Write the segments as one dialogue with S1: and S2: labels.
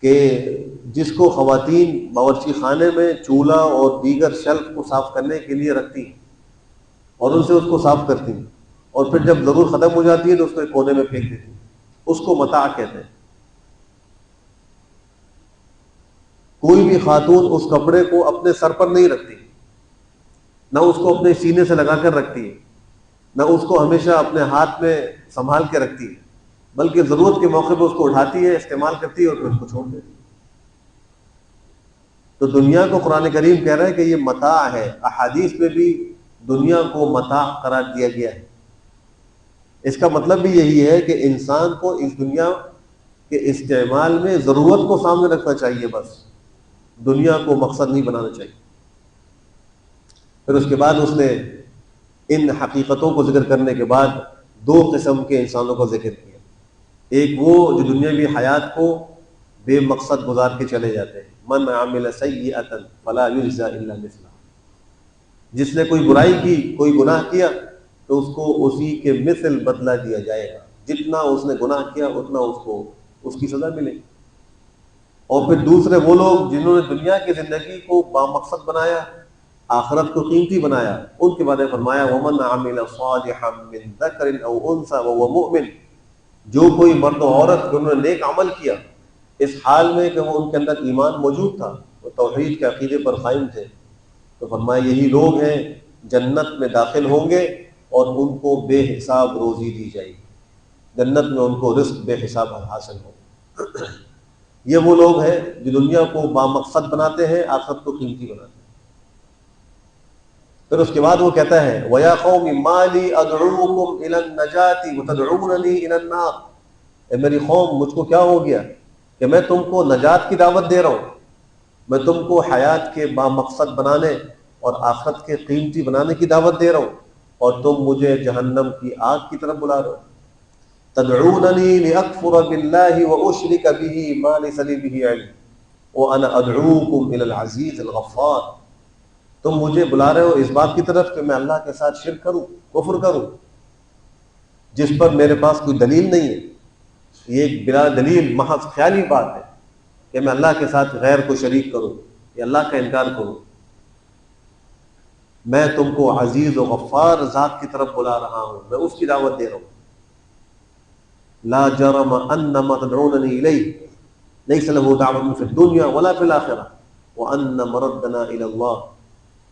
S1: کہ جس کو خواتین باورچی خانے میں چولہا اور دیگر شیلف کو صاف کرنے کے لیے رکھتی ہیں اور ان سے اس کو صاف کرتی ہیں، اور پھر جب ضرورت ختم ہو جاتی ہے تو اس کو ایک کونے میں پھینک دیتی ہیں، اس کو متاع کہتے ہیں۔ کوئی بھی خاتون اس کپڑے کو اپنے سر پر نہیں رکھتی، نہ اس کو اپنے سینے سے لگا کر رکھتی ہے، نہ اس کو ہمیشہ اپنے ہاتھ میں سنبھال کے رکھتی ہے، بلکہ ضرورت کے موقع پہ اس کو اٹھاتی ہے، استعمال کرتی ہے اور پھر اس کو چھوڑ دیتی ہے۔ تو دنیا کو قرآن کریم کہہ رہا ہے کہ یہ متاع ہے۔ احادیث میں بھی دنیا کو متاع قرار دیا گیا ہے۔ اس کا مطلب بھی یہی ہے کہ انسان کو اس دنیا کے استعمال میں ضرورت کو سامنے رکھنا چاہیے، بس دنیا کو مقصد نہیں بنانا چاہیے۔ پھر اس کے بعد اس نے ان حقیقتوں کو ذکر کرنے کے بعد دو قسم کے انسانوں کو ذکر کیا۔ ایک وہ جو دنیاوی حیات کو بے مقصد گزار کے چلے جاتے ہیں، من عمل سیئۃ فلا یجزی الا مثلھا، جس نے کوئی برائی کی، کوئی گناہ کیا تو اس کو اسی کے مثل بدلہ دیا جائے گا، جتنا اس نے گناہ کیا اتنا اس کو اس کی سزا ملے گی۔ اور پھر دوسرے وہ لوگ جنہوں نے دنیا کی زندگی کو بامقصد بنایا، آخرت کو قیمتی بنایا، ان کے بارے میں فرمایا وَمَنْ عَمِلَ صَالِحًا مِّن ذَكَرٍ أَوْ أُنثَىٰ وَهُوَ مُؤْمِنٌ، جو کوئی مرد و عورت جنہوں نے نیک عمل کیا اس حال میں کہ وہ ان کے اندر ایمان موجود تھا، وہ توحید کے عقیدے پر قائم تھے، تو فرمایا یہی لوگ ہیں جنت میں داخل ہوں گے اور ان کو بے حساب روزی دی جائے گی، جنت میں ان کو رزق بے حساب حاصل ہوگا۔ یہ وہ لوگ ہیں جو دنیا کو بامقصد بناتے ہیں، آخرت کو قیمتی بناتے ہیں۔ پھر اس کے بعد وہ کہتا ہے وَيَا قَوْمِ مَا لِي أَدْعُوكُمْ إِلَى النَّجَاةِ وَتَدْعُونَنِي إِلَى النَّارِ، اے میری قوم، مجھ کو کیا ہو گیا کہ میں تم کو نجات کی دعوت دے رہا ہوں، میں تم کو حیات کے بامقصد بنانے اور آخرت کے قیمتی بنانے کی دعوت دے رہا ہوں، اور تم مجھے جہنم کی آگ کی طرف بلا رہے ہو۔ تدعوننی لأکفر باللہ واشرک بہ ما لیس لی بہ علم وانا ادعوکم الی العزیز الغفار، تم مجھے بلا رہے ہو اس بات کی طرف کہ میں اللہ کے ساتھ شرک کروں، کفر کروں، جس پر میرے پاس کوئی دلیل نہیں ہے۔ یہ ایک بلا دلیل محض خیالی بات ہے کہ میں اللہ کے ساتھ غیر کو شریک کروں یا اللہ کا انکار کروں۔ میں تم کو عزیز و غفار ذات کی طرف بلا رہا ہوں، میں اس کی دعوت دے رہا ہوں۔ لا جرم ان ما تدعوننی الیہ لیس له دعوة فی الدنیا ولا فی الآخرہ وان مردنا الی اللہ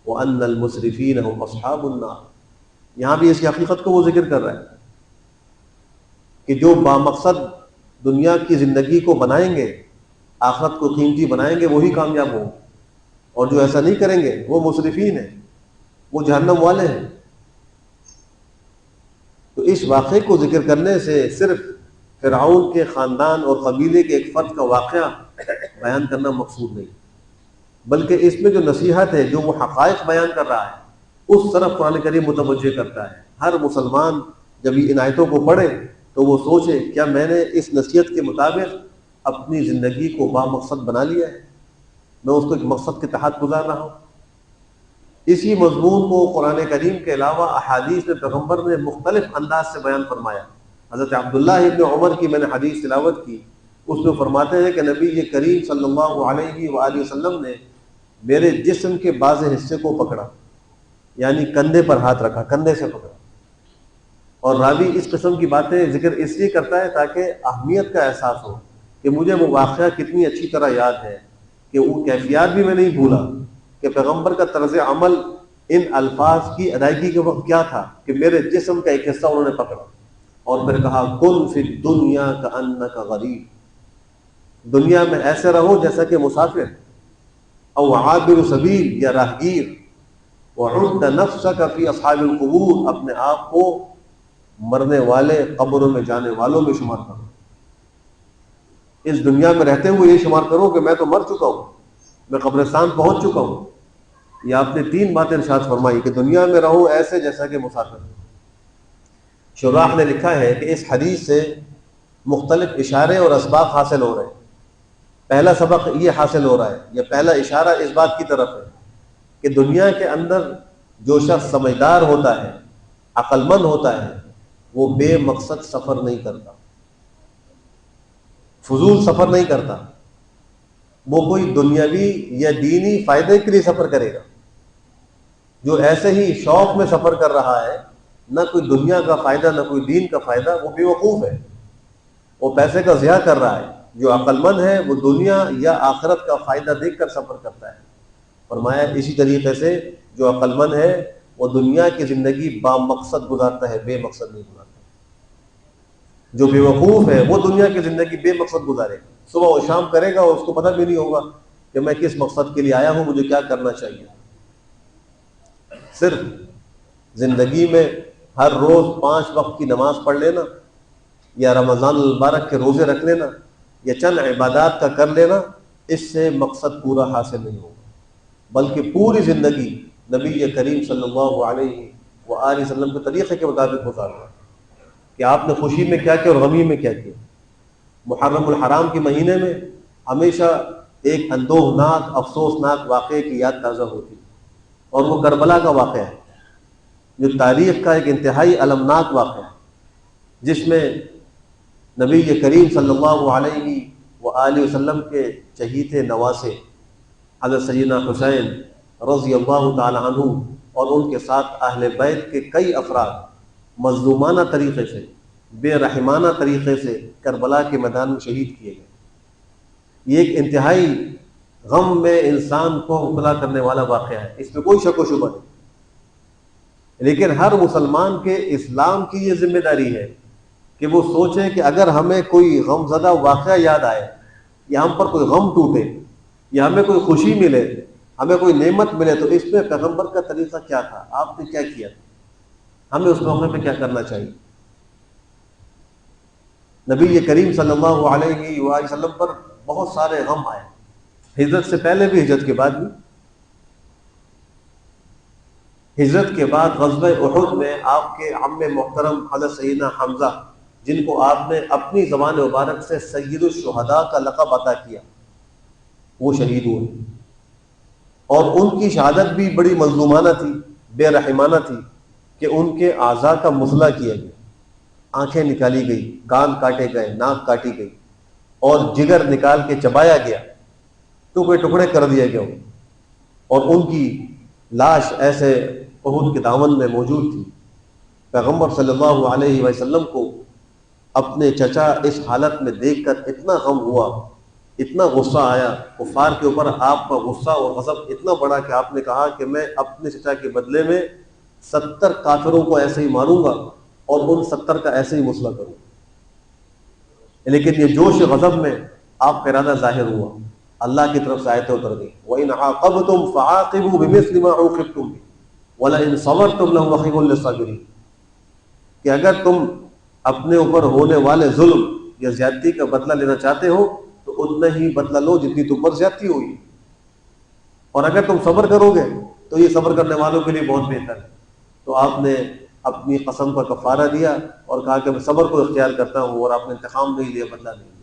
S1: وان المسرفین هم اصحاب النار۔ یہاں بھی اس کی حقیقت کو وہ ذکر کر رہا ہے کہ جو بامقصد دنیا کی زندگی کو بنائیں گے، آخرت کو قیمتی بنائیں گے، وہی کامیاب ہوں گے، اور جو ایسا نہیں کریں گے وہ مسرفین ہیں، وہ جہنم والے ہیں۔ تو اس واقعے کو ذکر کرنے سے صرف فرعون کے خاندان اور قبیلے کے ایک فرد کا واقعہ بیان کرنا مقصود نہیں، بلکہ اس میں جو نصیحت ہے، جو وہ حقائق بیان کر رہا ہے، اس طرف قرآن کریم متوجہ کرتا ہے۔ ہر مسلمان جب ان آیتوں کو پڑھے تو وہ سوچے کیا میں نے اس نصیحت کے مطابق اپنی زندگی کو بامقصد بنا لیا ہے، میں اس کو ایک مقصد کے تحت گزار رہا ہوں۔ اسی مضمون کو قرآن کریم کے علاوہ احادیث میں پیغمبر نے مختلف انداز سے بیان فرمایا۔ حضرت عبداللہ ابن عمر کی میں نے حدیث تلاوت کی، اس میں فرماتے ہیں کہ نبی کریم صلی اللہ علیہ وآلہ وسلم نے میرے جسم کے بعض حصے کو پکڑا، یعنی کندھے پر ہاتھ رکھا، کندھے سے پکڑا۔ اور راوی اس قسم کی باتیں ذکر اس لیے کرتا ہے تاکہ اہمیت کا احساس ہو کہ مجھے وہ واقعہ کتنی اچھی طرح یاد ہے، کہ وہ کیفیات بھی میں نہیں بھولا کہ پیغمبر کا طرز عمل ان الفاظ کی ادائیگی کے وقت کیا تھا کہ میرے جسم کا ایک حصہ انہوں نے پکڑا اور پھر کہا کن فی الدنیا کأنک غریب، دنیا میں ایسے رہو جیسا کہ مسافر او عابر سبیل یا راہگیر، وعد نفسک فی اصحاب القبور، اپنے آپ کو مرنے والے، قبروں میں جانے والوں میں شمار کرو۔ اس دنیا میں رہتے ہوئے یہ شمار کرو کہ میں تو مر چکا ہوں، میں قبرستان پہنچ چکا ہوں۔ یہ آپ نے تین باتیں ارشاد فرمائی کہ دنیا میں رہو ایسے جیسا کہ مسافر۔ شراح نے لکھا ہے کہ اس حدیث سے مختلف اشارے اور اسباق حاصل ہو رہے ہیں۔ پہلا سبق یہ حاصل ہو رہا ہے، یہ پہلا اشارہ اس بات کی طرف ہے کہ دنیا کے اندر جو شخص سمجھدار ہوتا ہے، عقل مند ہوتا ہے، وہ بے مقصد سفر نہیں کرتا، فضول سفر نہیں کرتا، وہ کوئی دنیاوی یا دینی فائدے کے لیے سفر کرے گا. جو ایسے ہی شوق میں سفر کر رہا ہے، نہ کوئی دنیا کا فائدہ نہ کوئی دین کا فائدہ، وہ بے وقوف ہے، وہ پیسے کا ضیاع کر رہا ہے. جو عقل مند ہے وہ دنیا یا آخرت کا فائدہ دیکھ کر سفر کرتا ہے. فرمایا اسی طریقے سے جو عقل مند ہے وہ دنیا کی زندگی با مقصد گزارتا ہے، بے مقصد نہیں گزارتا. جو بے وقوف ہے وہ دنیا کی زندگی بے مقصد گزارے گا، صبح و شام کرے گا، اس کو پتہ بھی نہیں ہوگا کہ میں کس مقصد کے لیے آیا ہوں، مجھے کیا کرنا چاہیے. صرف زندگی میں ہر روز 5 وقت کی نماز پڑھ لینا، یا رمضان المبارک کے روزے رکھ لینا، یا چند عبادات کا کر لینا، اس سے مقصد پورا حاصل نہیں ہوگا، بلکہ پوری زندگی نبی کریم صلی اللہ علیہ وآلہ وسلم کے طریقے کے مطابق گزارنا کہ آپ نے خوشی میں کیا کیا اور غمی میں کیا کیا. محرم الحرام کے مہینے میں ہمیشہ ایک اندوہناک افسوسناک واقعے کی یاد تازہ ہوتی، اور وہ کربلا کا واقعہ ہے، جو تاریخ کا ایک انتہائی المناک واقعہ ہے، جس میں نبی کریم صلی اللہ علیہ وآلہ وسلم کے چہیتے نواسے حضرت سیدنا حسین رضی اللہ تعالی عنہ اور ان کے ساتھ اہل بیت کے کئی افراد مظلومانہ طریقے سے، بے رحمانہ طریقے سے کربلا کے میدان میں شہید کیے گئے. یہ ایک انتہائی غم میں انسان کو مبتلا کرنے والا واقعہ ہے، اس میں کوئی شک و شبہ نہیں. لیکن ہر مسلمان کے اسلام کی یہ ذمہ داری ہے کہ وہ سوچیں کہ اگر ہمیں کوئی غم زدہ واقعہ یاد آئے، یا ہم پر کوئی غم ٹوٹے، یا ہمیں کوئی خوشی ملے، ہمیں کوئی نعمت ملے، تو اس میں پیغمبر کا طریقہ کیا تھا، آپ نے کیا کیا تھا، ہمیں اس موقع پہ کیا کرنا چاہیے. نبی کریم صلی اللہ علیہ وآلہ وسلم پر بہت سارے غم آئے، ہجرت سے پہلے بھی، ہجرت کے بعد بھی. ہجرت کے بعد غزوہ احد میں آپ کے عم محترم حضرت سیدنا حمزہ، جن کو آپ نے اپنی زبان مبارک سے سید الشہداء کا لقب عطا کیا، وہ شہید ہوئے. اور ان کی شہادت بھی بڑی مظلومانہ تھی، بے رحمانہ تھی، کہ ان کے اعضاء کا مسئلہ کیا گیا، آنکھیں نکالی گئی، کان کاٹے گئے، ناک کاٹی گئی، اور جگر نکال کے چبایا گیا، ٹکڑے ٹکڑے کر دیا گیا، اور ان کی لاش ایسے احد کے دامن میں موجود تھی. پیغمبر صلی اللہ علیہ وسلم کو اپنے چچا اس حالت میں دیکھ کر اتنا غم ہوا، اتنا غصہ آیا، کفار کے اوپر آپ کا غصہ اور غضب اتنا بڑا کہ آپ نے کہا کہ میں اپنے چچا کے بدلے میں 70 کافروں کو ایسے ہی ماروں گا اور ان 70 کا ایسے ہی مسئلہ کروں. لیکن یہ جوش غضب میں آپ کا ارادہ ظاہر ہوا، اللہ کی طرف سے آیتیں اتر گئی، وَإِنْ عَاقَبْتُمْ فَعَاقِبُوا بِمِثْلِ مَا عُوقِبْتُمْ بِهِ وَلَئِنْ صَبَرْتُمْ لَهُوَ خَيْرٌ لِّلصَّابِرِينَ، کہ اگر تم اپنے اوپر ہونے والے ظلم یا زیادتی کا بدلہ لینا چاہتے ہو تو اتنا ہی بدلہ لو جتنی تم پر زیادتی ہوئی، اور اگر تم صبر کرو گے تو یہ صبر کرنے والوں کے لیے بہت بہتر ہے. تو آپ نے اپنی قسم کا کفارہ دیا اور کہا کہ میں صبر کو اختیار کرتا ہوں، اور آپ نے انتقام نہیں لیا، بدلہ نہیں لیا.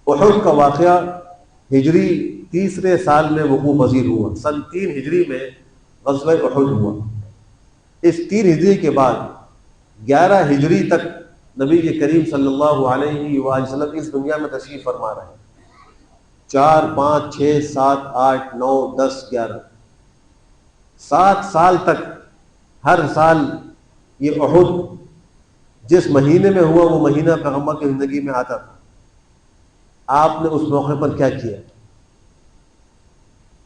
S1: احد کا واقعہ ہجری 3 سال میں وقوع پذیر ہوا، سن 3 ہجری میں غزوہ احد ہوا. اس 3 ہجری کے بعد 11 ہجری تک نبی کریم صلی اللہ علیہ وآلہ وسلم اس دنیا میں تشریف فرما رہے ہیں. 4 5 6 7 8 9 10 11 7 سال تک ہر سال یہ احد جس مہینے میں ہوا وہ مہینہ پیغمبر کی زندگی میں آتا تھا. آپ نے اس موقع پر کیا کیا؟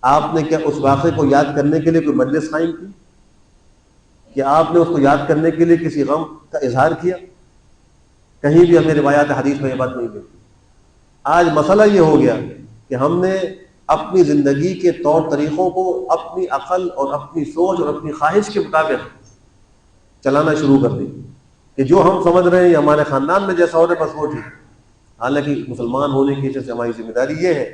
S1: آپ نے کیا اس واقعے کو یاد کرنے کے لیے کوئی مجلس قائم کی؟ کہ آپ نے اس کو یاد کرنے کے لیے کسی غم کا اظہار کیا؟ کہیں بھی ہمیں روایات حدیث میں یہ بات نہیں ملتی. آج مسئلہ یہ ہو گیا کہ ہم نے اپنی زندگی کے طور طریقوں کو اپنی عقل اور اپنی سوچ اور اپنی خواہش کے مطابق چلانا شروع کر دی، کہ جو ہم سمجھ رہے ہیں یہ ہمارے خاندان میں جیسا ہو رہا ہے بس وہ ٹھیک. حالانکہ مسلمان ہونے کی وجہ سے ہماری ذمہ داری یہ ہے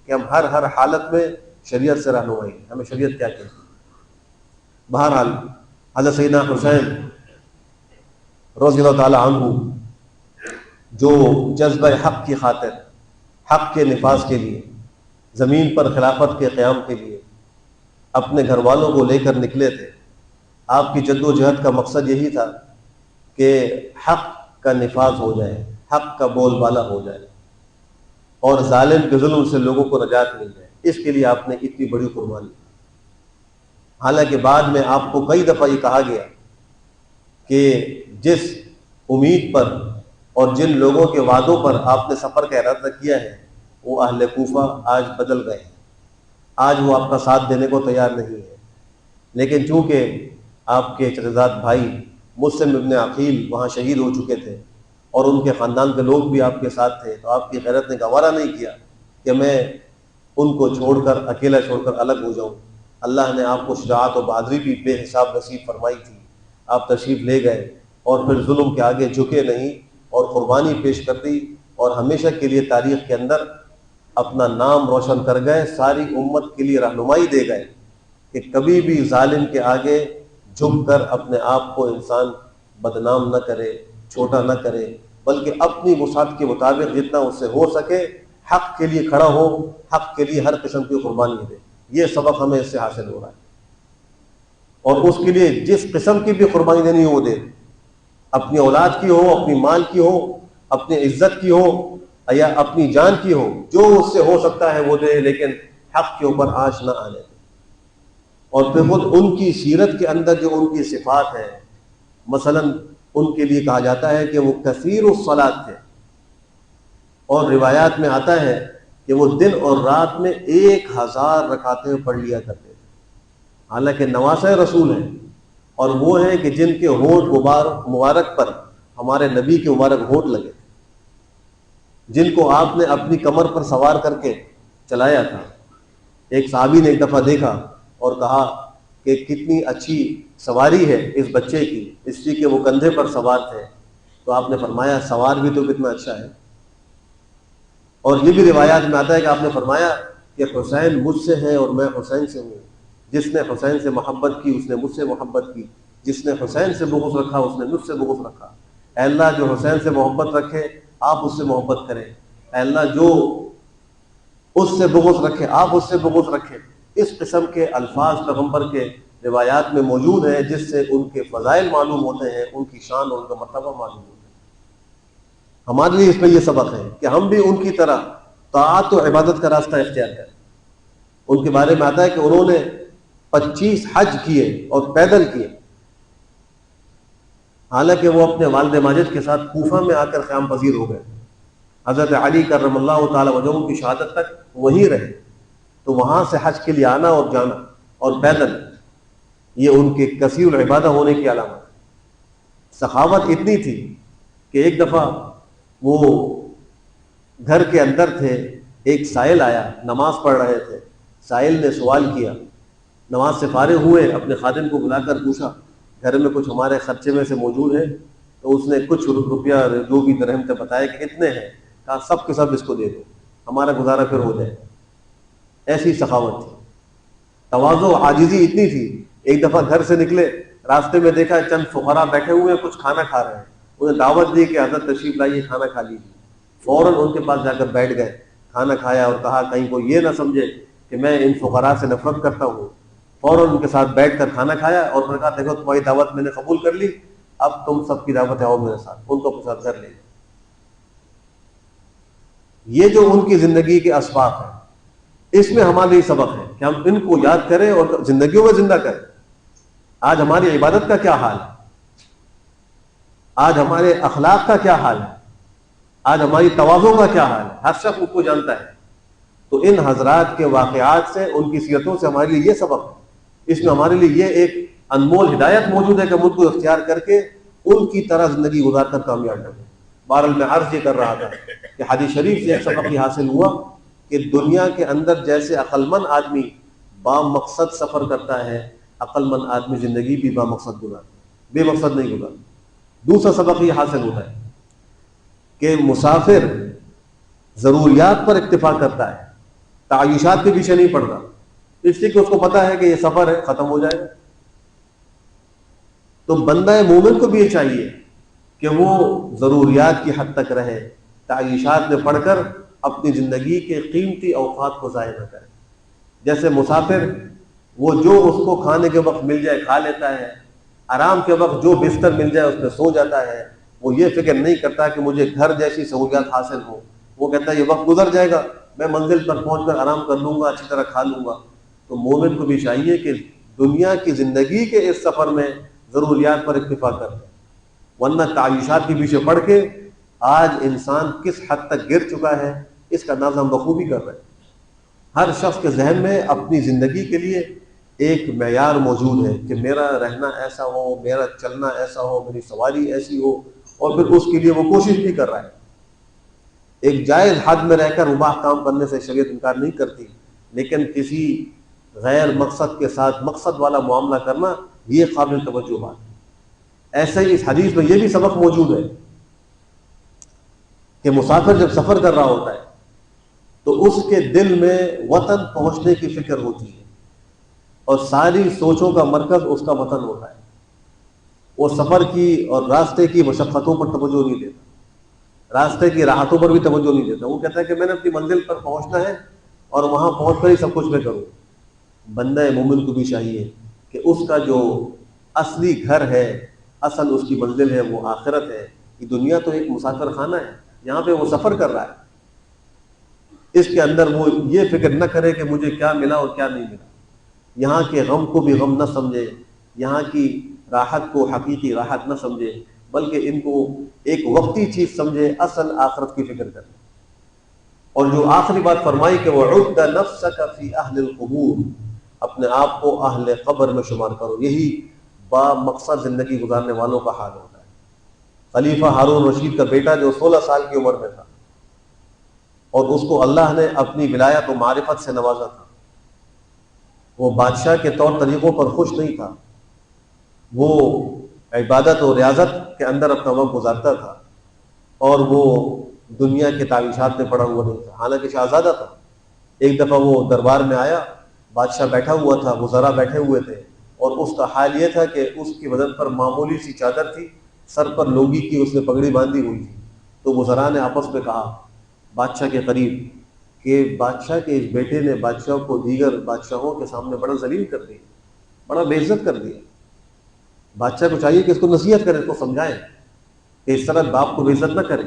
S1: کہ ہم ہر حالت میں شریعت سے رہنمائی، ہمیں شریعت کیا کہتی ہے. بہرحال حضرت سیدنا حسین رضی اللہ تعالی عنہ جو جذبہ حق کی خاطر، حق کے نفاذ کے لیے، زمین پر خلافت کے قیام کے لیے اپنے گھر والوں کو لے کر نکلے تھے. آپ کی جد و جہد کا مقصد یہی تھا کہ حق کا نفاذ ہو جائے، حق کا بول بالا ہو جائے. اور ظالم کے ظلم سے لوگوں کو نجات مل جائے، اس کے لیے آپ نے اتنی بڑی قربانی۔ حالانکہ بعد میں آپ کو کئی دفعہ یہ کہا گیا کہ جس امید پر اور جن لوگوں کے وعدوں پر آپ نے سفر کا ارادہ کیا ہے وہ اہل کوفہ آج بدل گئے ہیں، آج وہ آپ کا ساتھ دینے کو تیار نہیں ہے۔ لیکن چونکہ آپ کے چچزاد بھائی مسلم ابن عقیل وہاں شہید ہو چکے تھے اور ان کے خاندان کے لوگ بھی آپ کے ساتھ تھے، تو آپ کی غیرت نے گوارا نہیں کیا کہ میں ان کو چھوڑ کر اکیلا چھوڑ کر الگ ہو جاؤں۔ اللہ نے آپ کو شجاعت و بہادری بھی بے حساب نصیب فرمائی تھی، آپ تشریف لے گئے اور پھر ظلم کے آگے جھکے نہیں اور قربانی پیش کر دی، اور ہمیشہ کے لیے تاریخ کے اندر اپنا نام روشن کر گئے، ساری امت کے لیے رہنمائی دے گئے کہ کبھی بھی ظالم کے آگے جھک کر اپنے آپ کو انسان بدنام نہ کرے، چھوٹا نہ کرے، بلکہ اپنی وسعت کے مطابق جتنا اس سے ہو سکے حق کے لیے کھڑا ہو، حق کے لیے ہر قسم کی قربانی دے۔ یہ سبق ہمیں اس سے حاصل ہو رہا ہے، اور اس کے لیے جس قسم کی بھی قربانی دینی ہو وہ دے، اپنی اولاد کی ہو، اپنی مال کی ہو، اپنی عزت کی ہو یا اپنی جان کی ہو، جو اس سے ہو سکتا ہے وہ دے، لیکن حق کے اوپر آنچ نہ آنے دے۔ اور پھر خود ان کی سیرت کے اندر جو ان کی صفات ہیں، مثلا ان کے لیے کہا جاتا ہے کہ وہ کثیر الصلاۃ تھے، اور روایات میں آتا ہے کہ وہ دن اور رات میں 1000 رکعتیں پڑھ لیا کرتے تھے، حالانکہ نواسہ رسول ہیں، اور وہ ہیں کہ جن کے ہونٹ مبارک پر ہمارے نبی کے مبارک ہونٹ لگے تھے، جن کو آپ نے اپنی کمر پر سوار کر کے چلایا تھا۔ ایک صحابی نے ایک دفعہ دیکھا اور کہا کہ کتنی اچھی سواری ہے اس بچے کی، اس لیے کہ وہ کندھے پر سوار تھے، تو آپ نے فرمایا سوار بھی تو کتنا اچھا ہے۔ اور یہ بھی روایات میں آتا ہے کہ آپ نے فرمایا کہ حسین مجھ سے ہے اور میں حسین سے ہوں، جس نے حسین سے محبت کی اس نے مجھ سے محبت کی، جس نے حسین سے بغض رکھا اس نے مجھ سے بغض رکھا۔ اے اللہ جو حسین سے محبت رکھے آپ اس سے محبت کریں، اے اللہ جو اس سے بغض رکھے آپ اس سے بغض رکھیں۔ اس قسم کے الفاظ پیغمبر کے روایات میں موجود ہیں، جس سے ان کے فضائل معلوم ہوتے ہیں، ان کی شان اور ان کا مرتبہ معلوم ہوتا ہے۔ ہمارے لیے اس میں یہ سبق ہے کہ ہم بھی ان کی طرح طاعت و عبادت کا راستہ اختیار کریں۔ ان کے بارے میں آتا ہے کہ انہوں نے 25 حج کیے اور پیدل کیے، حالانکہ وہ اپنے والد ماجد کے ساتھ کوفہ میں آ کر قیام پذیر ہو گئے، حضرت علی کرم اللہ تعالی وجہہ کی شہادت تک وہیں رہے، تو وہاں سے حج کے لیے آنا اور جانا اور پیدل، یہ ان کے کثیر العبادہ ہونے کی علامت۔ سخاوت اتنی تھی کہ ایک دفعہ وہ گھر کے اندر تھے، ایک سائل آیا، نماز پڑھ رہے تھے، سائل نے سوال کیا، نماز سے فارغ ہوئے، اپنے خادم کو بلا کر پوچھا گھر میں کچھ ہمارے خرچے میں سے موجود ہے؟ تو اس نے کچھ روپیہ جو بھی درہم تھے بتایا کہ اتنے ہیں، کہا سب کے سب اس کو دے دو، ہمارا گزارا پھر ہو جائے۔ ایسی سخاوت تھی، تواضع و عاجزی اتنی تھی۔ ایک دفعہ گھر سے نکلے، راستے میں دیکھا چند فقراء بیٹھے ہوئے ہیں، کچھ کھانا کھا رہے ہیں، انہیں دعوت دی کہ حضرت تشریف لائیے کھانا کھا لیجیے۔ فوراً ان کے پاس جا کر بیٹھ گئے، کھانا کھایا اور کہا کہیں کوئی یہ نہ سمجھے کہ میں ان فقراء سے نفرت کرتا ہوں۔ فوراً ان کے ساتھ بیٹھ کر کھانا کھایا اور پھر کہا دیکھو تمہاری دعوت میں نے قبول کر لی، اب تم سب کی دعوت آؤ میرے ساتھ، ان کو اپنے ساتھ گھر لے جاؤ۔ یہ جو ان کی زندگی کے اسباق ہیں، اس میں ہمارے لیے سبق ہے کہ ہم ان کو یاد کریں اور زندگیوں میں زندہ کریں۔ آج ہماری عبادت کا کیا حال ہے، آج ہمارے اخلاق کا کیا حال ہے، آج ہماری تواضع کا کیا حال ہے، ہر شخص اس کو جانتا ہے۔ تو ان حضرات کے واقعات سے، ان کی سیرتوں سے ہمارے لیے یہ سبق ہے، اس میں ہمارے لیے یہ ایک انمول ہدایت موجود ہے کہ ہم ان کو اختیار کر کے ان کی طرح زندگی گزار کر کامیاب بنیں۔ بہرحال میں عرض یہ کر رہا تھا کہ حدیث شریف سے ایک سبق یہ حاصل ہوا کہ دنیا کے اندر جیسے عقل مند آدمی با مقصد سفر کرتا ہے، عقل مند آدمی زندگی بھی با مقصد گزارتا ہے، بے مقصد نہیں گزارتا۔ دوسرا سبق یہ حاصل ہوتا ہے کہ مسافر ضروریات پر اکتفا کرتا ہے، تعیشات کے پیچھے نہیں پڑتا، اس لیے کہ اس کو پتا ہے کہ یہ سفر ہے، ختم ہو جائے گا۔ تو بندہ مومن کو بھی یہ چاہیے کہ وہ ضروریات کی حد تک رہے، تعیشات میں پڑھ کر اپنی زندگی کے قیمتی اوقات کو ضائع نہ کرے۔ جیسے مسافر وہ جو اس کو کھانے کے وقت مل جائے کھا لیتا ہے، آرام کے وقت جو بستر مل جائے اس پہ سو جاتا ہے، وہ یہ فکر نہیں کرتا کہ مجھے گھر جیسی سہولیات حاصل ہو، وہ کہتا ہے یہ وقت گزر جائے گا، میں منزل پر پہنچ کر آرام کر لوں گا، اچھی طرح کھا لوں گا۔ تو مومن کو بھی چاہیے کہ دنیا کی زندگی کے اس سفر میں ضروریات پر اکتفا کرے، ورنہ تعیشات کے پیچھے پڑھ کے آج انسان کس حد تک گر چکا ہے اس کا اندازہ ہم بخوبی کر رہے ہیں۔ ہر شخص کے ذہن میں اپنی زندگی کے لیے ایک معیار موجود ہے کہ میرا رہنا ایسا ہو، میرا چلنا ایسا ہو، میری سواری ایسی ہو، اور پھر اس کے لیے وہ کوشش بھی کر رہا ہے۔ ایک جائز حد میں رہ کر مباح کام کرنے سے شریعت انکار نہیں کرتی، لیکن کسی غیر مقصد کے ساتھ مقصد والا معاملہ کرنا یہ قابل توجہ بات ہے۔ ایسے ہی اس حدیث میں یہ بھی سبق موجود ہے کہ مسافر جب سفر کر رہا ہوتا ہے تو اس کے دل میں وطن پہنچنے کی فکر ہوتی ہے، اور ساری سوچوں کا مرکز اس کا وطن ہوتا ہے۔ وہ سفر کی اور راستے کی مشقتوں پر توجہ نہیں دیتا، راستے کی راحتوں پر بھی توجہ نہیں دیتا۔ وہ کہتا ہے کہ میں نے اپنی منزل پر پہنچنا ہے اور وہاں پہنچ کر ہی سب کچھ میں کروں۔ بندہ مومن کو بھی چاہیے کہ اس کا جو اصلی گھر ہے، اصل اس کی منزل ہے، وہ آخرت ہے۔ یہ دنیا تو ایک مسافر خانہ ہے، یہاں پہ وہ سفر کر رہا ہے، اس کے اندر وہ یہ فکر نہ کرے کہ مجھے کیا ملا اور کیا نہیں ملا، یہاں کے غم کو بھی غم نہ سمجھے، یہاں کی راحت کو حقیقی راحت نہ سمجھے، بلکہ ان کو ایک وقتی چیز سمجھے، اصل آخرت کی فکر کرے۔ اور جو آخری بات فرمائی کہ وَعُدَّ نَفْسَكَ فِي أَهْلِ الْقُبُورِ، اپنے آپ کو اہل قبر میں شمار کرو۔ یہی با مقصد زندگی گزارنے والوں کا حال ہوتا ہے۔ خلیفہ ہارون رشید کا بیٹا جو 16 سال کی عمر میں تھا اور اس کو اللہ نے اپنی ولایت و معرفت سے نوازا تھا، وہ بادشاہ کے طور طریقوں پر خوش نہیں تھا، وہ عبادت و ریاضت کے اندر اپنا وقت گزارتا تھا، اور وہ دنیا کے تعویشات میں پڑا ہوا نہیں تھا، حالانکہ شہزادہ تھا۔ ایک دفعہ وہ دربار میں آیا، بادشاہ بیٹھا ہوا تھا، وزراء بیٹھے ہوئے تھے، اور اس کا حال یہ تھا کہ اس کی بدن پر معمولی سی چادر تھی، سر پر لوگی کی اس نے پگڑی باندھی ہوئی تھی۔ تو وزراء نے آپس میں کہا بادشاہ کے قریب کہ بادشاہ کے اس بیٹے نے بادشاہ کو دیگر بادشاہوں کے سامنے بڑا ذلیل کر دیا، بڑا بے عزت کر دیا۔ بادشاہ کو چاہیے کہ اس کو نصیحت کرے، اس کو سمجھائے کہ اس طرح باپ کو بے عزت نہ کرے۔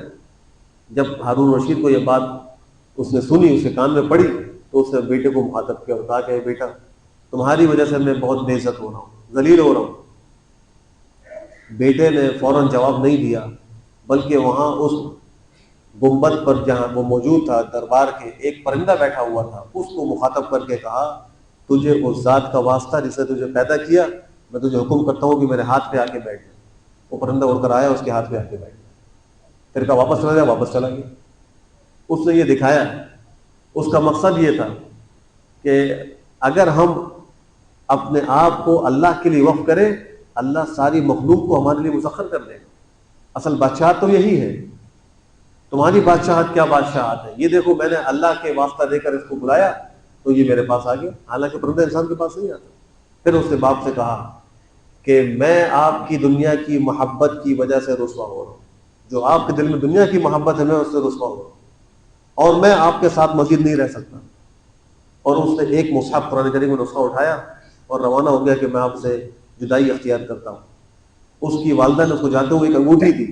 S1: جب ہارون رشید کو یہ بات اس نے سنی، اس کے کان میں پڑی، تو اس نے بیٹے کو مخاطب کیا اور کہا کہ بیٹا تمہاری وجہ سے میں بہت بے عزت ہو رہا ہوں، ذلیل ہو رہا ہوں۔ بیٹے نے فوراً جواب نہیں دیا، بلکہ وہاں اس گنبد پر جہاں وہ موجود تھا دربار کے، ایک پرندہ بیٹھا ہوا تھا، اس کو مخاطب کر کے کہا تجھے اس ذات کا واسطہ جس نے تجھے پیدا کیا، میں تجھے حکم کرتا ہوں کہ میرے ہاتھ پہ آ کے بیٹھ جا۔ وہ پرندہ اڑ کر آیا، اس کے ہاتھ پہ آ کے بیٹھ گیا، پھر کہا واپس چلا جا، واپس چلا گیا۔ اس نے یہ دکھایا، اس کا مقصد یہ تھا کہ اگر ہم اپنے آپ کو اللہ کے لیے وقف کریں، اللہ ساری مخلوق کو ہمارے لیے مسخر کر دے گا۔ اصل بادشاہت تو یہی ہے۔ تمہاری بادشاہت کیا بادشاہت ہے؟ یہ دیکھو میں نے اللہ کے واسطہ دے کر اس کو بلایا تو یہ میرے پاس آ گیا، حالانکہ پرندہ انسان کے پاس نہیں آتا۔ پھر اس نے باپ سے کہا کہ میں آپ کی دنیا کی محبت کی وجہ سے رسوا ہو رہا ہوں، جو آپ کے دل میں دنیا کی محبت ہے میں اس سے رسوا ہو رہا ہوں، اور میں آپ کے ساتھ مزید نہیں رہ سکتا۔ اور اس نے ایک مصحف قرآن کریم میں نسخہ اٹھایا اور روانہ ہو گیا کہ میں آپ سے جدائی اختیار کرتا ہوں۔ اس کی والدہ نے اس کو جاتے ہوئے ایک انگوٹھی دی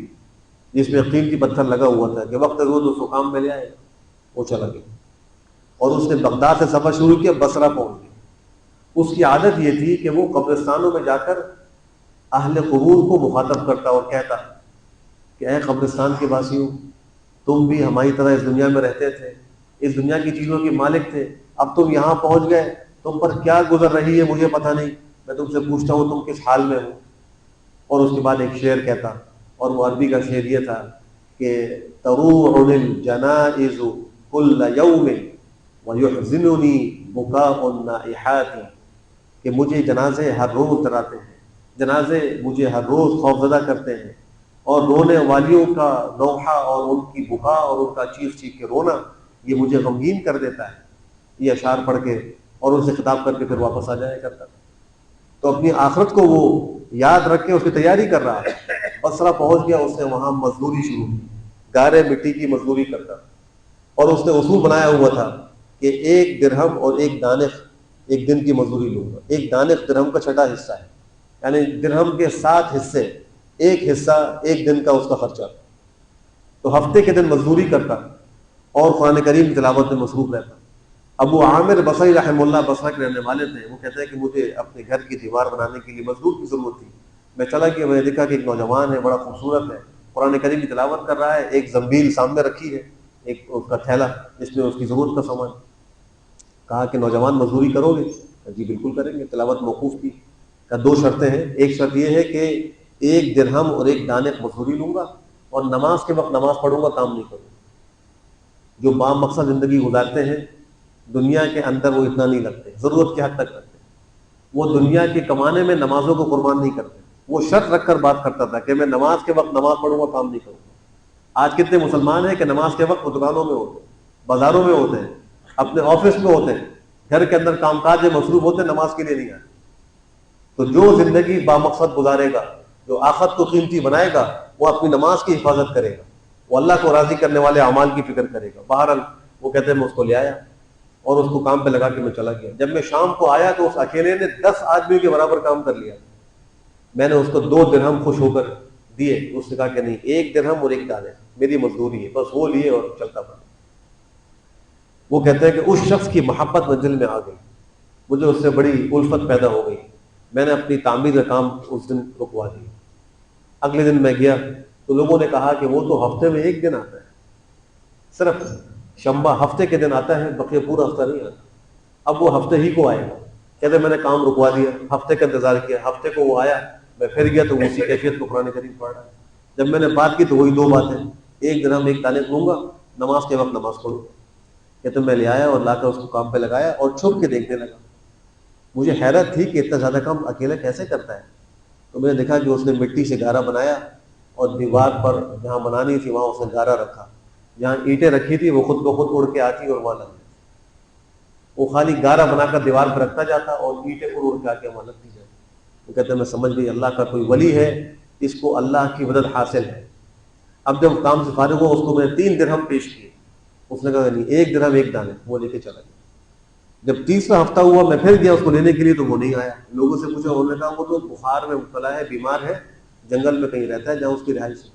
S1: جس میں قیمتی پتھر لگا ہوا تھا کہ وقت روز اس کو کام میں لے آئے، وہ چلا گیا۔ اور اس نے بغداد سے سفر شروع کیا، بصرہ پہنچ گیا۔ اس کی عادت یہ تھی کہ وہ قبرستانوں میں جا کر اہل قبور کو مخاطب کرتا اور کہتا کہ اے قبرستان کے واسیوں، تم بھی ہماری طرح اس دنیا میں رہتے تھے، اس دنیا کی چیزوں کے مالک تھے، اب تم یہاں پہنچ گئے، تم پر کیا گزر رہی ہے مجھے پتہ نہیں، میں تم سے پوچھتا ہوں تم کس حال میں ہو۔ اور اس کے بعد ایک شعر کہتا، اور وہ عربی کا شعر یہ تھا کہ تروع الجنائز کل یوم ویحزننی بکاء النائحات، کہ مجھے جنازے ہر روز ڈراتے ہیں، جنازے مجھے ہر روز خوفزدہ کرتے ہیں، اور رونے والیوں کا نوحہ اور ان کی بکا اور ان کا چیخ چیخ کے رونا یہ مجھے غمگین کر دیتا ہے۔ یہ اشعار پڑھ کے اور ان سے خطاب کر کے پھر واپس آ جایا کرتا۔ تو اپنی آخرت کو وہ یاد رکھ کے اس کی تیاری کر رہا ہے۔ بصرہ پہنچ گیا، اس نے وہاں مزدوری شروع کی، گارے مٹی کی مزدوری کرتا، اور اس نے اصول بنایا ہوا تھا کہ 1 درہم اور 1 دانخ ایک دن کی مزدوری لوں گا۔ 1 دانخ درہم کا 6واں حصہ ہے، یعنی درہم کے 7 حصے، 1 حصہ 1 دن کا اس کا خرچہ۔ تو ہفتے کے دن مزدوری کرتا اور قرآن کریم کی تلاوت میں مصروف رہتا. ابو عامر بصری رحمہ اللہ بصرہ کے رہنے والے تھے. وہ کہتے ہیں کہ مجھے اپنے گھر کی دیوار بنانے کے لیے مزدور کی ضرورت تھی. میں چلا کہ میں نے دیکھا کہ ایک نوجوان ہے, بڑا خوبصورت ہے, قرآن کریم کی تلاوت کر رہا ہے, ایک زنبیل سامنے رکھی ہے, ایک اس کا تھیلا جس میں اس کی ضرورت کا سامان. کہا کہ نوجوان مزدوری کرو گے؟ جی بالکل کریں گے. تلاوت موقوف کی. کہ دو شرطیں ہیں. ایک شرط یہ ہے کہ 1 درہم اور 1 دانق مزدوری لوں گا, اور نماز کے وقت نماز پڑھوں گا, کام نہیں کروں گا. جو با مقصد زندگی گزارتے ہیں دنیا کے اندر وہ اتنا نہیں لگتے, ضرورت کی حد تک لگتے. وہ دنیا کے کمانے میں نمازوں کو قربان نہیں کرتے. وہ شرط رکھ کر بات کرتا تھا کہ میں نماز کے وقت نماز پڑھوں گا, کام نہیں کروں گا. آج کتنے مسلمان ہیں کہ نماز کے وقت دکانوں میں ہوتے ہیں, بازاروں میں ہوتے ہیں, اپنے آفس میں ہوتے ہیں, گھر کے اندر کام کاج میں مصروف ہوتے ہیں, نماز کے لیے نہیں آتے. تو جو زندگی با مقصد گزارے گا, جو آخرت کو قیمتی بنائے گا, وہ اپنی نماز کی حفاظت کرے گا, وہ اللہ کو راضی کرنے والے اعمال کی فکر کرے گا. بہرحال وہ کہتے ہیں میں اس کو لے آیا اور اس کو کام پہ لگا کے میں چلا گیا. جب میں شام کو آیا تو اس اکیلے نے 10 آدمیوں کے برابر کام کر لیا. میں نے اس کو 2 درہم خوش ہو کر دیے. اس نے کہا کہ نہیں, 1 درہم اور 1 دانہ میری مزدوری ہے, بس وہ لیے اور چلتا پڑا. وہ کہتے ہیں کہ اس شخص کی محبت منزل میں آ گئی, مجھے اس سے بڑی الفت پیدا ہو گئی. میں نے اپنی تعمیر کا کام اس دن رکوا دیا. اگلے دن میں گیا تو لوگوں نے کہا کہ وہ تو ہفتے میں 1 دن آتا ہے, صرف شنبہ ہفتے کے دن آتا ہے, بقیہ پورا ہفتہ نہیں آتا. اب وہ ہفتے ہی کو آئے گا. کہتے میں نے کام رکوا دیا, ہفتے کا انتظار کیا, ہفتے کو وہ آیا, میں پھر گیا تو اسی کیفیت کو قرآن کریم پڑھ رہا ہے. جب میں نے بات کی تو وہی 2 باتیں, 1 درہم 1 دانہ لوں گا, نماز کے وقت نماز پڑھوں گا. کہتے میں لے آیا اور لا کر اس کو کام پہ لگایا اور چھپ کے دیکھنے لگا. مجھے حیرت تھی کہ اتنا زیادہ کام اکیلا کیسے کرتا ہے. تو میں نے دیکھا کہ اس نے مٹی سے گارا بنایا اور دیوار پر جہاں بنانی تھی وہاں اس نے گارا رکھا. جہاں اینٹیں رکھی تھی وہ خود بخود اڑ کے آتی اور وہاں لگ جاتی. وہ خالی گارا بنا کر دیوار پر رکھتا جاتا اور اینٹیں اڑ اڑ کے آ کے وہاں لگتی جاتی. وہ کہتے ہیں میں سمجھ گئی اللہ کا کوئی ولی ہے, اس کو اللہ کی مدد حاصل ہے. اب جب کام سے فارغ ہوا اس کو میں نے 3 درہم پیش کیے. اس نے کہا نہیں, 1 درہم 1 دانہ, وہ لے کے چلا گیا. جب تیسرا ہفتہ ہوا میں پھر گیا اس کو لینے کے لیے تو وہ نہیں آیا. لوگوں سے پوچھا, انہوں نے کہا وہ تو بخار میں مبتلا ہے, بیمار ہے, جنگل میں کہیں رہتا ہے جہاں اس کی رہائش ہے.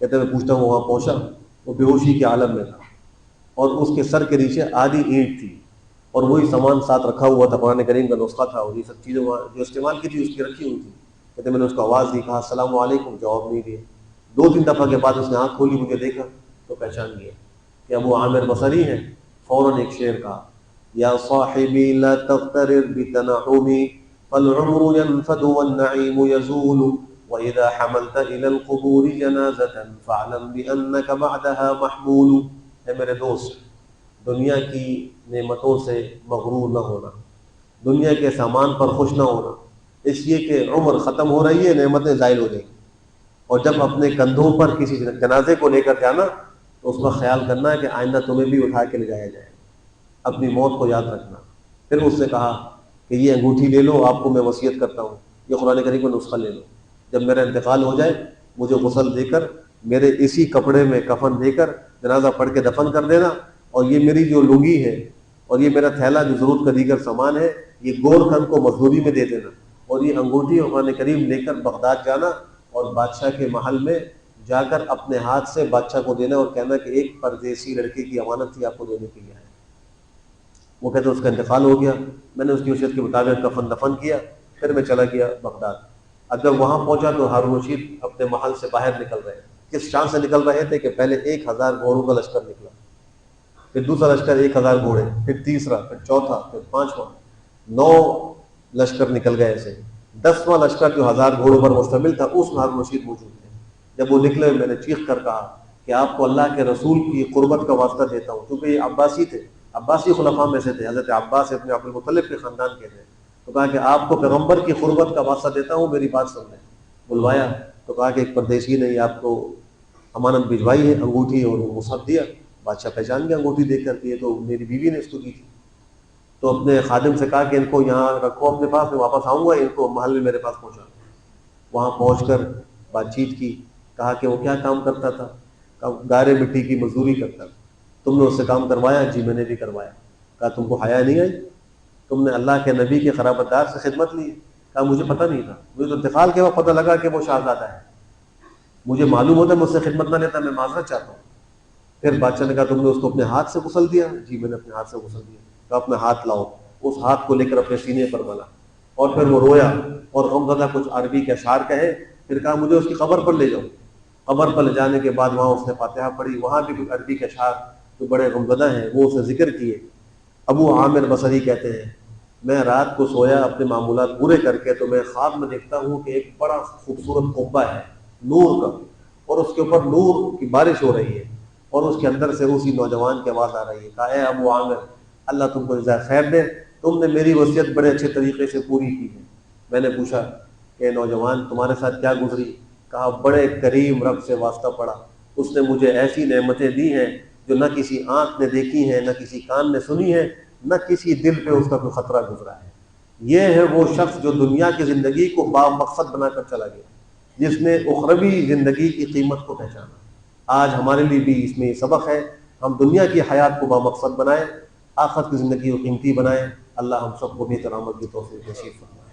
S1: کہتے میں پوچھتا ہوں, وہاں پہنچا, وہ بے ہوشی کے عالم میں تھا اور اس کے سر کے نیچے آدھی اینٹ تھی اور وہی سامان ساتھ رکھا ہوا تھا, قرآن کریم کا نسخہ تھا اور یہ سب چیزیں جو استعمال کی تھی اس کی رکھی ہوئی تھی. کہتے میں نے اس کو آواز دی, کہا السلام علیکم, جواب نہیں دیا. 2-3 دفعہ کے بعد اس نے آنکھ کھولی, مجھے دیکھا تو پہچان گیا کہ ابو عامر بصری ہیں. فوراً ایک شعر کہا, یا صاحبی لا تغترر بتنعمی فالعمر ينفد والنعیم یزول وإذا حملت إلى القبور جنازة فاعلم بأنك بعدها محمول. اے میرے دوست, دنیا کی نعمتوں سے مغرور نہ ہونا, دنیا کے سامان پر خوش نہ ہونا, اس لیے کہ عمر ختم ہو رہی ہے, نعمتیں زائل ہو جائیں گی. اور جب اپنے کندھوں پر کسی جنازے کو لے کر جانا تو اس کا خیال کرنا ہے کہ آئندہ تمہیں بھی اٹھا کے لے جایا جائے, اپنی موت کو یاد رکھنا. پھر اس سے کہا کہ یہ انگوٹھی لے لو, آپ کو میں وصیت کرتا ہوں, یہ قرآن کریم کا نسخہ لے لو, جب میرا انتقال ہو جائے مجھے غسل دے کر میرے اسی کپڑے میں کفن دے کر جنازہ پڑھ کے دفن کر دینا, اور یہ میری جو لنگی ہے اور یہ میرا تھیلا جو ضرورت کا دیگر سامان ہے یہ گور کھن کو مزدوری میں دے دینا, اور یہ انگوٹھی قرآن کریم لے کر بغداد جانا اور بادشاہ کے محل میں جا کر اپنے ہاتھ سے بادشاہ کو دینا اور کہنا کہ ایک پردیسی لڑکے کی امانت تھی, آپ کو دینے کے لیے آئے. وہ کہتے اس کا انتقال ہو گیا, میں نے اس کی وصیت کے مطابق کفن دفن کیا, پھر میں چلا گیا بغداد. اب جب وہاں پہنچا تو ہارون رشید اپنے محل سے باہر نکل رہے. کس شان سے نکل رہے تھے کہ پہلے 1000 گھوڑوں کا لشکر نکلا, پھر دوسرا لشکر 1000 گھوڑے, پھر تیسرا, پھر چوتھا, پھر 5واں, 9 لشکر نکل گئے. ایسے 10واں لشکر جو 1000 گھوڑوں پر مشتمل تھا اس میں ہارون رشید موجود تھے. جب وہ نکلے میں نے چیخ کر کہا کہ آپ کو اللہ کے رسول کی قربت کا واسطہ دیتا ہوں, کیونکہ یہ عباسی تھے, عباسی خلفاء میں سے تھے, حضرت عباس ابن عبد المطلب کے خاندان کے تھے. تو کہا کہ آپ کو پیغمبر کی قربت کا واسطہ دیتا ہوں, میری بات سن لیں. بلوایا تو کہا کہ ایک پردیسی نے آپ کو امانت بھجوائی ہے, انگوٹھی اور مصحف دیا. بادشاہ پہچان گیا انگوٹھی دیکھ کر کے یہ تو میری بیوی نے اس کو دی تھی. تو اپنے خادم سے کہا کہ ان کو یہاں رکھو اپنے پاس, میں واپس آؤں گا, ان کو محل میں میرے پاس پہنچا. وہاں پہنچ کر بات چیت کی. کہا کہ وہ کیا کام کرتا تھا؟ کہا گارے مٹی کی مزدوری کرتا تھا. تم نے اس سے کام کروایا؟ جی میں نے بھی کروایا. کہا تم کو حیا نہیں آئی؟ تم نے اللہ کے نبی کے خرابت دار سے خدمت لی؟ کہا مجھے پتہ نہیں تھا, مجھے تو انتقال کے وقت پتہ لگا کہ وہ شہزادہ ہے, مجھے معلوم ہوتا ہے مجھ سے خدمت نہ لیتا, میں معذرت چاہتا ہوں. پھر بادشاہ نے کہا تم نے اس کو اپنے ہاتھ سے غسل دیا؟ جی میں نے اپنے ہاتھ سے غسل دیا۔ کہا اپنا ہاتھ لاؤ، اس ہاتھ کو لے کر اپنے سینے پر ملا، اور پھر وہ رویا اور غمزدہ کچھ عربی کے اشعار کہے، پھر کہا مجھے اس کی قبر پر لے جاؤ۔ قبر پر لے جانے کے بعد وہاں اس نے فاتحہ پڑھی، وہاں بھی کچھ عربی کے اشعار جو بڑے غمزدہ ہیں وہ اسے ذکر کیے۔ ابو عامر بصری کہتے ہیں میں رات کو سویا اپنے معمولات پورے کر کے، تو میں خواب میں دیکھتا ہوں کہ ایک بڑا خوبصورت قبہ ہے نور کا، اور اس کے اوپر نور کی بارش ہو رہی ہے، اور اس کے اندر سے اسی نوجوان کی آواز آ رہی ہے، کہا اے ابو عامر اللہ تم کو جزائے خیر دے، تم نے میری وصیت بڑے اچھے طریقے سے پوری کی ہے۔ میں نے پوچھا کہ نوجوان تمہارے ساتھ کیا گزری؟ کہا بڑے کریم رب سے واسطہ پڑا، اس نے مجھے ایسی نعمتیں دی ہیں جو نہ کسی آنکھ نے دیکھی ہیں، نہ کسی کان نے سنی ہے، نہ کسی دل پہ اس کا کوئی خطرہ گزرا ہے۔ یہ ہے وہ شخص جو دنیا کی زندگی کو با مقصد بنا کر چلا گیا، جس نے اخروی زندگی کی قیمت کو پہچانا۔ آج ہمارے لیے بھی اس میں یہ سبق ہے، ہم دنیا کی حیات کو با مقصد بنائیں، آخرت کی زندگی کو قیمتی بنائیں۔ اللہ ہم سب کو نیک عمل کی توفیق نصیب فرمائے۔